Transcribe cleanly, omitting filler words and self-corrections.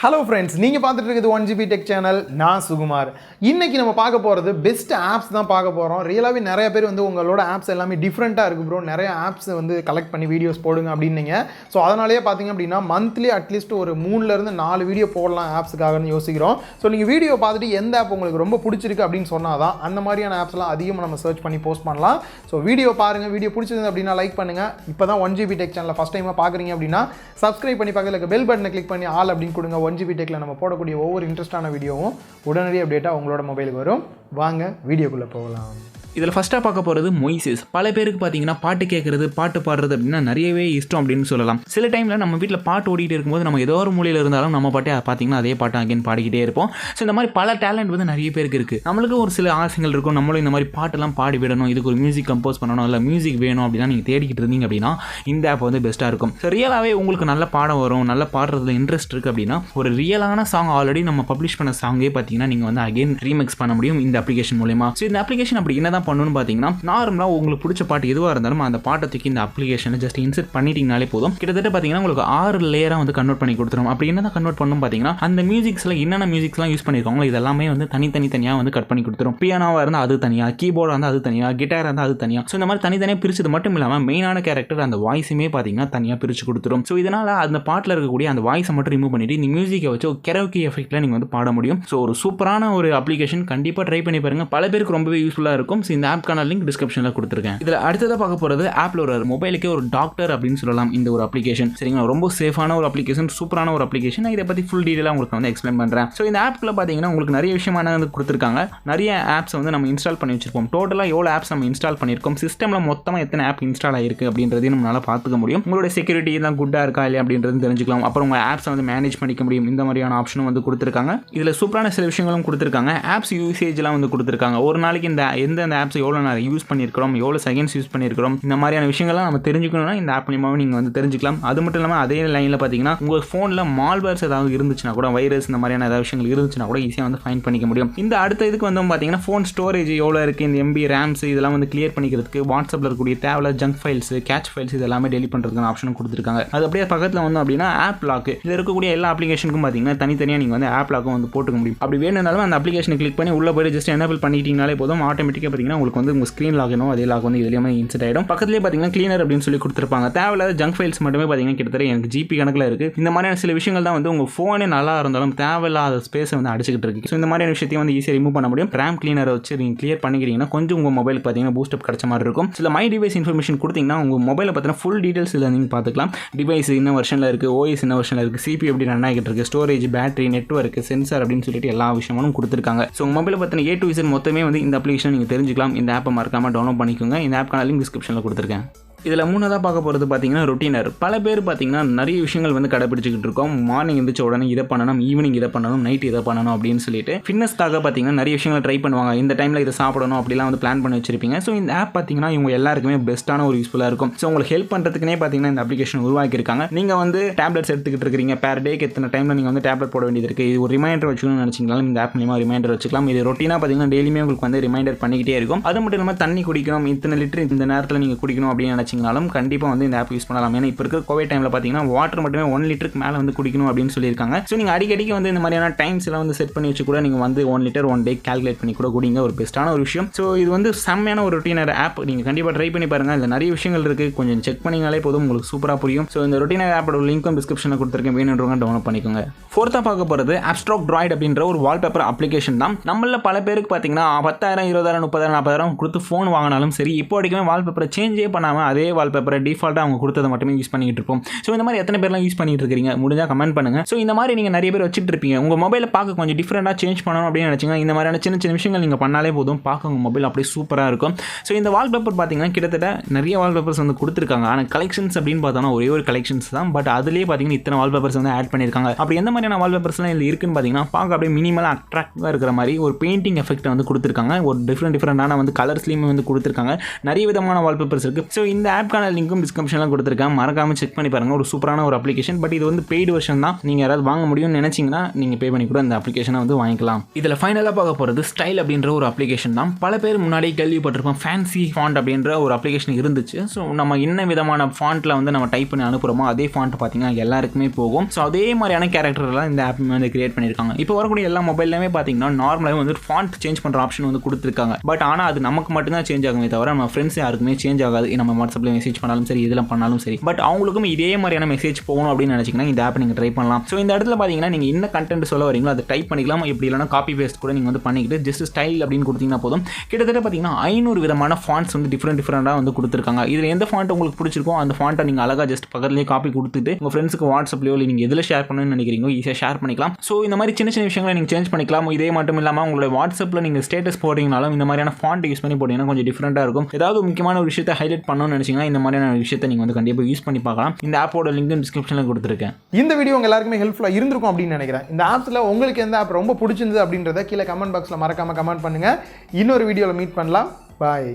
Hello friends, நீங்கள் பார்த்துட்டு இருக்குது 1GB டெக் சேனல். நான் சுகுமார். இன்றைக்கி நம்ம பார்க்க போகிறது பெஸ்ட் ஆப்ஸ் தான் பார்க்க போகிறோம். ரியலாகவே நிறைய பேர் வந்து உங்களோட ஆப்ஸ் எல்லாமே டிஃப்ரெண்ட்டாக இருக்குது ப்ரோ, நிறைய ஆப்ஸ் வந்து கலெக்ட் பண்ணி வீடியோஸ் போடுங்க அப்படின்னீங்க. ஸோ அதனாலேயே பார்த்தீங்க அப்படின்னா மந்த்லி அட்லீஸ்ட் ஒரு 3-4 வீடியோ போடலாம் ஆப்ஸுக்காகன்னு யோசிக்கிறோம். ஸோ நீங்கள் வீடியோ பார்த்துட்டு எந்த ஆப் உங்களுக்கு ரொம்ப பிடிச்சிருக்கு அப்படின்னு சொன்னால் தான் அந்த மாதிரியான ஆப்ஸ்லாம் அதிகமாக நம்ம சர்ச் பண்ணி போஸ்ட் பண்ணலாம். ஸோ வீடியோ பாருங்கள், வீடியோ பிடிச்சிருந்து அப்படின்னா லைக் பண்ணுங்கள். இப்போ தான் 1GB டெக் சேனலில் ஃபஸ்ட் டைமாக பார்க்குறீங்க அப்படின்னா சப்ஸ்கிரைப் பண்ணி பக்கத்தில் இருக்க பெல் பட்டனை கிளிக் பண்ணி ஆல் அப்படின்னு கொடுங்க. 1GB டெக்கில் நம்ம போடக்கூடிய ஒவ்வொரு இன்ட்ரெஸ்டான வீடியோவும் உடனடி அப்டேட்டாக உங்களோட மொபைலுக்கு வரும். வாங்க வீடியோக்குள்ளே போகலாம். இதில் ஃபஸ்ட்டாக பார்க்க போகிறது மொய்ஸஸ். பல பேருக்கு பார்த்தீங்கன்னா பாட்டு கேட்குறது, பாட்டு பாடுறது அப்படின்னா நிறையவே இஷ்டம் அப்படின்னு சொல்லலாம். சில டைமில் நம்ம வீட்டில் பாட்டு ஓடிட்டு இருக்கும்போது நம்ம ஏதோ ஒரு மூலையில் இருந்தாலும் நம்ம பாட்டே பார்த்தீங்கன்னா அதே பாட்டு அகைன் பாடிக்கிட்டே இருப்போம். ஸோ இந்த மாதிரி பல டேலண்ட் வந்து நிறைய பேருக்கு இருக்குது. நம்மளுக்கு ஒரு சில ஆசைகள் இருக்கும், நம்மளும் இந்த மாதிரி பாட்டெல்லாம் பாடி விடணும், இதுக்கு ஒரு மியூசிக் கம்போஸ் பண்ணணும், இல்லை மியூசிக் வேணும் அப்படின்னா நீங்கள் தேடிக்கிட்டு இருந்தீங்க அப்படின்னா இந்த ஆப் வந்து பெஸ்ட்டாக இருக்கும். ஸோ ரியலாகவே உங்களுக்கு நல்ல பாடம் வரும், நல்ல பாடுறதுல இன்ட்ரெஸ்ட் இருக்குது அப்படின்னா ஒரு ரியலான சாங் ஆல்ரெடி நம்ம பப்ளிஷ் பண்ண சாங்கே பார்த்தீங்கன்னா நீங்கள் வந்து அகைன் ரீமிக்ஸ் பண்ண முடியும் இந்த அப்ளிகேஷன் மூலமா. ஸோ இந்த அப்ளிகேஷன் அப்படி என்ன தான் பண்ணணும்னு பார்த்தீங்கன்னா, நார்மலாக உங்களுக்கு பிடிச்ச பாட்டு எதுவாக இருந்தாலும் அந்த பாட்டை தூக்கி இந்த அப்ளிகேஷனை ஜஸ்ட் இன்சர்ட் பண்ணிட்டீங்கனாலே போதும். கிட்டத்தட்ட பார்த்தீங்கன்னா உங்களுக்கு 6 லேயராக வந்து கன்வெர்ட் பண்ணி கொடுத்துரும். அப்படி என்ன தான் கன்வெர்ட் பண்ணணும் பார்த்தீங்கன்னா, அந்த மியூசிக்ஸில் என்னென்ன மியூசிக்ஸ்லாம் யூஸ் பண்ணியிருக்காங்களோ இதெல்லாமே வந்து தனித்தனியாக வந்து கட் பண்ணி கொடுத்துரும். பியானோவாக இருந்தால் அது தனியாக, கீபோர்டாக இருந்தால் அது தனியாக, கிட்டாராக இருந்தால் அது தனியாக. ஸோ இந்த மாதிரி தனித்தனியாக பிரிச்சது மட்டும் இல்லாமல் மெயினான கேரக்டர் அந்த வாய்ஸுமே பார்த்தீங்கன்னா தனியாக பிரித்து கொடுத்துரும். ஸோ இதனால் அந்த பாட்டில் இருக்கக்கூடிய அந்த வாய்ஸை மட்டும் ரிமூவ் பண்ணிட்டு இந்த மியூசிக்கை வச்சு ஒரு கெரோக்கி எஃபெக்ட்டில் நீங்கள் வந்து பாட முடியும். ஸோ ஒரு சூப்பரான ஒரு அப்ளிகேஷன், கண்டிப்பாக ட்ரை பண்ணி பாருங்கள். பல பேருக்கு ரொம்பவே யூஸ்ஃபுல்லாக இருக்கும். ஸோ இந்த ஆப்க்கான லிங்க் டிஸ்கிரிப்ஷனில் கொடுத்துருக்கேன். இதில் அடுத்ததாக பார்க்க போகிறது ஆப்பில் ஒரு மொபைலுக்கே ஒரு டாக்டர் அப்படின்னு சொல்லலாம் இந்த ஒரு அப்ளிகேஷன். சரிங்களா, ரொம்ப சேஃபான ஒரு அப்ளிகேஷன், சூப்பரான ஒரு அப்ளிகேஷன். இதை பற்றி ஃபுல் டீட்டெயிலாக உங்களுக்கு வந்து எக்ஸ்பிளைன் பண்ணுறேன். ஸோ இந்த ஆப்பில் பார்த்தீங்கன்னா உங்களுக்கு நிறைய விஷயமான வந்து கொடுத்துருக்காங்க. நிறைய ஆப்ஸ் வந்து நம்ம இன்ஸ்டால் பண்ணி வச்சிருப்போம். டோட்டலாக எவ்வளோ ஆப்ஸ் நம்ம இன்ஸ்டால் பண்ணியிருக்கோம், சிஸ்டமில் மொத்தமாக எத்தனை ஆப் இன்ஸ்டால் ஆகிருக்கு அப்படின்றதையும் நம்மளால் பார்த்துக்க முடியும். உங்களோட செக்யூரிட்டி தான் குட்டாக இருக்கா இல்லையா அப்படின்றது தெரிஞ்சுக்கலாம். அப்புறம் உங்கள் ஆப்ஸை வந்து மேனேஜ் பண்ணிக்க முடியும். இந்த மாதிரியான ஆப்ஷனும் வந்து கொடுத்துருக்காங்க. இதில் சூப்பரான சில விஷயங்களும் கொடுத்துருக்காங்க. ஆப்ஸ் யூசேஜ்லாம் வந்து கொடுத்துருக்காங்க. ஒரு நாளைக்கு இந்த எந்தெந்த ஆப்ஸ் எவ்வளோ நேரம் யூஸ் பண்ணியிருக்கிறோம், எவ்வளோ செகண்ட்ஸ் யூஸ் பண்ணியிருக்கிறோம், இந்த மாதிரியான விஷயங்கள்லாம் நம்ம தெரிஞ்சுக்கணும்னா இந்த ஆப் மூலமாக நீங்கள் வந்து தெரிஞ்சுக்கலாம். அது மட்டும் இல்லாமல் அதே லைனில் பார்த்தீங்கன்னா உங்கள் ஃபோனில் மால்வேர்ஸ் ஏதாவது இருந்துச்சுன்னா கூட, வைரஸ் இந்த மாதிரியான ஏதாவது விஷயங்கள் இருந்துச்சுன்னா கூட ஈஸியாக வந்து ஃபைண்ட் பண்ணிக்க முடியும். இந்த அடுத்த இதுக்கு வந்து பார்த்தீங்கன்னா ஃபோன் ஸ்டோரேஜ் எவ்வளோ இருக்குது, இந்த MB ரேம்ஸ் இதெல்லாம் வந்து கிளியர் பண்ணிக்கிறதுக்கு வாட்ஸ்அப்பில் இருக்கக்கூடிய தேவையில்ல ஜங்க் ஃபைல்ஸ், கேட்ச் ஃபைல்ஸ் இதெல்லாமே டெலிட் பண்ணுறதுக்கான ஆப்ஷனும் கொடுத்துருக்காங்க. அது அப்படியே பக்கத்தில் வந்து அப்படின்னா ஆப் லாக், இதில் இருக்கக்கூடிய எல்லா அப்ளிகேஷனுக்கும் பார்த்தீங்கன்னா தனித்தனியாக நீங்கள் வந்து ஆப் லாக்கும் வந்து போட்டுக்க முடியும். அப்படி வேணும்னாலும் அந்த அப்ளிகேஷனை கிளிக் பண்ணி உள்ள போய் ஜஸ்ட் எனேபிள் பண்ணிட்டீங்கனாலே போதும், ஆட்டோமேட்டிக்காக பார்த்தீங்கன்னா உங்களுக்கு வந்து உங்கள் ஸ்க்ரீன் லாக் என்னோ அதே லாக் வந்து இதுலேயுமே இன்செட் ஆகிடும். பக்கத்துலேயே பார்த்தீங்கன்னா கிளீனர் அப்படின்னு சொல்லி கொடுத்துருப்பாங்க. தேவையில்லாத ஜங்க் ஃபைல்ஸ் மட்டுமே பார்த்தீங்கன்னா கிட்டத்தட்ட எனக்கு GB கணக்கில் இருக்குது. இந்த மாதிரியான சில விஷயங்கள் தான் வந்து உங்கள் ஃபோனே நல்லா இருந்தாலும் தேவையில்லாத ஸ்பேஸை வந்து அடிச்சுக்கிட்டு இருக்கு. ஸோ இந்த மாதிரியான விஷயத்தையும் வந்து ஈஸியாக ரிமூவ் பண்ண முடியும். ரேம் கிளீனரை வச்சு நீங்கள் கிளியர் பண்ணிக்கிறீங்கன்னா கொஞ்சம் உங்கள் மொபைலுக்கு பார்த்தீங்கன்னா பூஸ்டப் கிடைச்ச மாதிரி இருக்கும். சில மை டிவைஸ் இன்ஃபர்மேஷன் கொடுத்தீங்கன்னா உங்கள் மொபைலை பார்த்தீங்கன்னா ஃபுல் டீட்டெயில்ஸ் இதில் நீங்கள் பார்த்துக்கலாம். டிவைஸ் என்ன வெர்ஷனில் இருக்குது, OS என்ன வெர்ஷனில் இருக்குது, CPU எப்படி ரன் ஆகிட்டு இருக்குது, ஸ்டோரேஜ், பேட்டரி, நெட்வொர்க், சென்சார் அப்படின்னு சொல்லிட்டு எல்லா விஷயமும் கொடுத்துருக்காங்க. ஸோ உங்கள் மொபைலை பார்த்தீங்கன்னா A to Z மொத்தமே வந்து இந்த அப்ளிகேஷன் நீங்கள் தெரிஞ்சுக்கலாம். இந்த ஆப்பை மறக்காமல் டவுன்லோட் பண்ணிக்கோங்க. இந்த ஆப்க்கான லிங்க் டிஸ்கிரிப்ஷனில் கொடுத்துருக்கேன். இதில் மூணாவதாக பார்க்க போகிறது பார்த்தீங்கன்னா ரொட்டீனர். பல பேர் பார்த்தீங்கன்னா நிறைய விஷயங்கள் வந்து கடைப்பிடிச்சிக்கிட்டு இருக்கோம். மார்னிங் எழுந்திரிச்ச உடனே இதை பண்ணணும், ஈவினிங் இதை பண்ணணும், நைட் இதை பண்ணணும் அப்படின்னு சொல்லிட்டு ஃபிட்னஸ்க்காக பார்த்தீங்கன்னா நிறைய விஷயங்கள் ட்ரை பண்ணுவாங்க. இந்த டைமில் இதை சாப்பிடணும் அப்படிலாம் வந்து பிளான் பண்ணி வச்சிருப்பீங்க. ஸோ இந்த ஆப் பார்த்தீங்கன்னா இவங்க எல்லாருக்குமே பெஸ்ட்டான ஒரு யூஸ்ஃபுல்லாக இருக்கும். ஸோ உங்களுக்கு ஹெல்ப் பண்ணுறதுக்குனே பார்த்தீங்கன்னா இந்த அப்ளிகேஷன் உருவாக்கியிருக்காங்க. நீங்கள் வந்து டேப்லெட்ஸ் எடுத்துக்கிட்டு இருக்கீங்க, பேர் டேக்கு எத்தனை டைமில் நீங்கள் வந்து டேப்லெட் போட வேண்டியது இருக்குது, இது ஒரு ரிமைண்டர் வச்சுக்கணும்னு நினச்சிங்கனாலும் இந்த ஆப் மூலமாக ரிமைண்டர் வச்சுக்கலாம். இது ரொட்டீனாக பார்த்தீங்கன்னா டெய்லியுமே உங்களுக்கு வந்து ரிமைண்டர் பண்ணிக்கிட்டே இருக்கும். அது மட்டும் இல்லாமல் தண்ணி குடிக்கணும், இத்தனை லிட்டர் இந்த நேரத்தில் நீங்கள் குடிக்கணும் அப்படின்னு நினச்சிங்கனாலும் கண்டிப்பாக வந்து இந்த ஆப் யூஸ் பண்ணலாம். ஏன்னா இப்போ இருக்க கோவிட் டைமில் பார்த்தீங்கன்னா வாட்டர் மட்டுமே 1 லிட்டருக்கு மேலே வந்து குடிக்கணும் அப்படின்னு சொல்லியிருக்காங்க. ஸோ நீங்கள் அடிக்கடிக்கு வந்து இந்த மாதிரியான டைம்ஸ் எல்லாம் வந்து செட் பண்ணி வச்சு கூட நீங்கள் வந்து 1 லிட்டர் 1 டே கால்குலேட் பண்ணி கூட குடிங்க. ஒரு பெஸ்ட்டான ஒரு விஷயம். ஸோ இது வந்து செம்மையான ஒரு ரொட்டீனர் ஆப். நீங்கள் கண்டிப்பாக ட்ரை பண்ணி பாருங்கள். இதில் நிறைய விஷயங்கள் இருக்குது, கொஞ்சம் செக் பண்ணிங்கனாலே போதும், உங்களுக்கு சூப்பராக புரியும். ஸோ இந்த ரொட்டீனர் ஆப்போட லிங்க்கும் டிஸ்கிரிப்ஷனில் கொடுத்துருக்கேன், வேணுன்றவங்க டவுன்லோட் பண்ணிக்கோங்க. ஃபோர்த்தாக பார்க்க போகிறது அப்ஸ்ட்ராக்ட் ட்ராய்ட் அப்படின்ற ஒரு வால்பேப்பர் அப்ளிகேஷன் தான். நம்மள பல பேருக்கு பார்த்தீங்கன்னா 10,000, 20,000, 30,000, 40,000 கொடுத்து ஃபோன் வாங்கினாலும் சரி, இப்போ வரைக்குமே வால்பேப்பரை சேஞ்சே பண்ணாமல் அதே வால்பேப்பரை டிஃபால்ட்டாக அவங்க கொடுத்ததை மட்டுமே யூஸ் பண்ணிட்டு இருப்போம். ஸோ இந்த மாதிரி எத்தனை பேர்லாம் யூஸ் பண்ணிட்டு இருக்கீங்க, முடிஞ்சால் கமெண்ட் பண்ணுங்க. ஸோ இந்த மாதிரி நீங்கள் நிறைய பேர் வச்சுட்டு இருப்பீங்க. உங்கள் மொபைலை பார்க்க கொஞ்சம் டிஃப்ரெண்டாக சேஞ்ச் பண்ணணும் அப்படின்னு நினச்சிங்கன்னா இந்த மாதிரியான சின்ன சின்ன விஷயங்கள் நீங்கள் பண்ணாலே போதும், பார்க்க உங்கள் மொபைல் அப்படியே சூப்பராக இருக்கும். ஸோ இந்த வால்பேப்பர் பார்த்தீங்கன்னா கிட்டத்தட்ட நிறைய வால்பேப்பர்ஸ் வந்து கொடுத்துருக்காங்க. ஆனால் கலெக்ஷன்ஸ் அப்படின்னு பார்த்தோன்னா ஒரே ஒரு கலெக்ஷன்ஸ் தான். பட் அதுலேயே பார்த்தீங்கன்னா இத்தனை வால்பேப்பர்ஸ் வந்து ஆட் பண்ணியிருக்காங்க. அப்படி எந்த மாதிரியான வால்பேப்பர்ஸ்லாம் இதில் இருக்குன்னு பார்த்தீங்கன்னா பார்க்க அப்படியே மினிமலாக அட்ராக்டிவாக இருக்கிற மாதிரி ஒரு பெயிண்டிங் எஃபெக்ட் வந்து கொடுத்துருக்காங்க. ஒரு டிஃப்ரெண்டான வந்து கலர்ஸ்லையுமே வந்து கொடுத்துருக்காங்க. நிறைய விதமான வால்பேப்பர்ஸ் இருக்குது. ஸோ இந்த இந்த ஆப்க்கான லிங்க்கும் டிஸ்கிரிப்ஷனில் கொடுத்துருக்கேன், மறக்காமல் செக் பண்ணி பாருங்கள். ஒரு சூப்பரான ஒரு அப்ளிகேஷன். பட் இது வந்து பெய்டு வெர்ஷன் தான். நீங்கள் யாராவது வாங்க முடியும்னு நினச்சிங்கன்னா நீங்கள் பே பண்ணி கூட இந்த அப்ளிகேஷனை வந்து வாங்கிக்கலாம். இதில் ஃபைனலாக பார்க்க போகிறது ஸ்டைல் அப்படின்ற ஒரு அப்ளிகேஷன் தான். பல பேர் முன்னாடி கேள்விப்பட்டிருப்போம் ஃபேன்சி ஃபாண்ட் அப்படின்ற ஒரு அப்ளிகேஷன் இருந்துச்சு. ஸோ நம்ம என்ன விதமான ஃபாண்ட்டில் வந்து நம்ம டைப் பண்ணி அனுப்புகிறோமோ அதே ஃபாண்ட் பார்த்தீங்கன்னா எல்லாருக்குமே போகும். ஸோ அதே மாதிரியான கேரக்டர்லாம் இந்த ஆப் வந்து கிரியேட் பண்ணியிருக்காங்க. இப்போ வரக்கூடிய எல்லா மொபைல்லையுமே பார்த்தீங்கன்னா நார்மலாகவே வந்து ஃபாண்ட் சேஞ்ச் பண்ணுற ஆப்ஷன் வந்து கொடுத்துருக்காங்க. பட் ஆனால் அது நமக்கு மட்டும்தான் சேஞ்ச் ஆகுமே தவிர நம்ம ஃப்ரெண்ட்ஸ் யாருக்குமே சேஞ்ச் ஆகாது. நம்ம வாட்ஸ்அப்பில் மெசேஜ் பண்ணாலும் சரி, இதெல்லாம் பண்ணாலும் சரி. பட் அவங்களுக்கும் இதே மாதிரியான மெசேஜ் போகணும் அப்படின்னு நினச்சிங்கன்னா இந்த ஆப் நீங்கள் ட்ரை பண்ணலாம். ஸோ இந்த இடத்துல பார்த்தீங்கன்னா நீங்கள் என்ன கண்டென்ட் சொல்ல வரீங்களோ அதை டைப் பண்ணிக்கலாம். இப்படி இல்லைனா காப்பி பேஸ்ட் கூட நீங்கள் வந்து பண்ணிக்கிட்டு ஜஸ்ட் ஸ்டைல் அப்படின்னு கொடுத்தீங்கன்னா போதும். கிட்டத்தட்ட பார்த்தீங்கன்னா 500 விதமான ஃபாண்ட்ஸ் வந்து டிஃப்ரெண்டாக வந்து கொடுத்துருக்காங்க. இதில் எந்த ஃபாண்ட் உங்களுக்கு பிடிச்சிருக்கோ அந்த ஃபாண்ட்டை நீங்கள் அழகாக ஜஸ்ட் பக்கத்துலேயே காப்பி கொடுத்துட்டு உங்கள் ஃப்ரெண்ட்ஸுக்கு வாட்ஸ்அப்லையோ இல்லை நீங்கள் எதில் ஷேர் பண்ணணும்னு நினைக்கிறீங்களோ ஈஸியாக ஷேர் பண்ணிக்கலாம். ஸோ இந்த மாதிரி சின்ன சின்ன விஷயங்களை நீங்கள் சேஞ்ச் பண்ணிக்கலாம். இதே மட்டும் இல்லாமல் உங்களோட வாட்ஸ்அப்பில் நீங்கள் ஸ்டேட்டஸ் போடுறீங்கனாலும் இந்த மாதிரியான ஃபாண்ட் யூஸ் பண்ணி போட்டிங்கன்னா கொஞ்சம் டிஃப்ரெண்ட்டாக இருக்கும். ஏதாவது முக்கியமான ஒரு விஷயத்தை ஹைலைட் பண்ணணும்னு நினச்சிங்கன்னா இந்த மாதிரியான விஷயத்தை நீங்கள் வந்து கண்டிப்பாக யூஸ் பண்ணி பார்க்கலாம். இந்த ஆப்போட லிங்க் டிஸ்கிரிப்ஷனில் கொடுத்துருக்கேன். இந்த வீடியோ உங்க எல்லாருக்குமே ஹெல்ப்ஃபுல்லாக இருந்திருக்கும் அப்படின்னு நினைக்கிறேன். இந்த ஆப்ஸில் உங்களுக்கு எந்த ஆப் ரொம்ப பிடிச்சிருந்தது அப்படின்றத கீழே கமெண்ட் பாக்ஸில் மறக்காமல் கமெண்ட் பண்ணுங்கள். இன்னொரு வீடியோவில் மீட் பண்ணலாம். பாய்.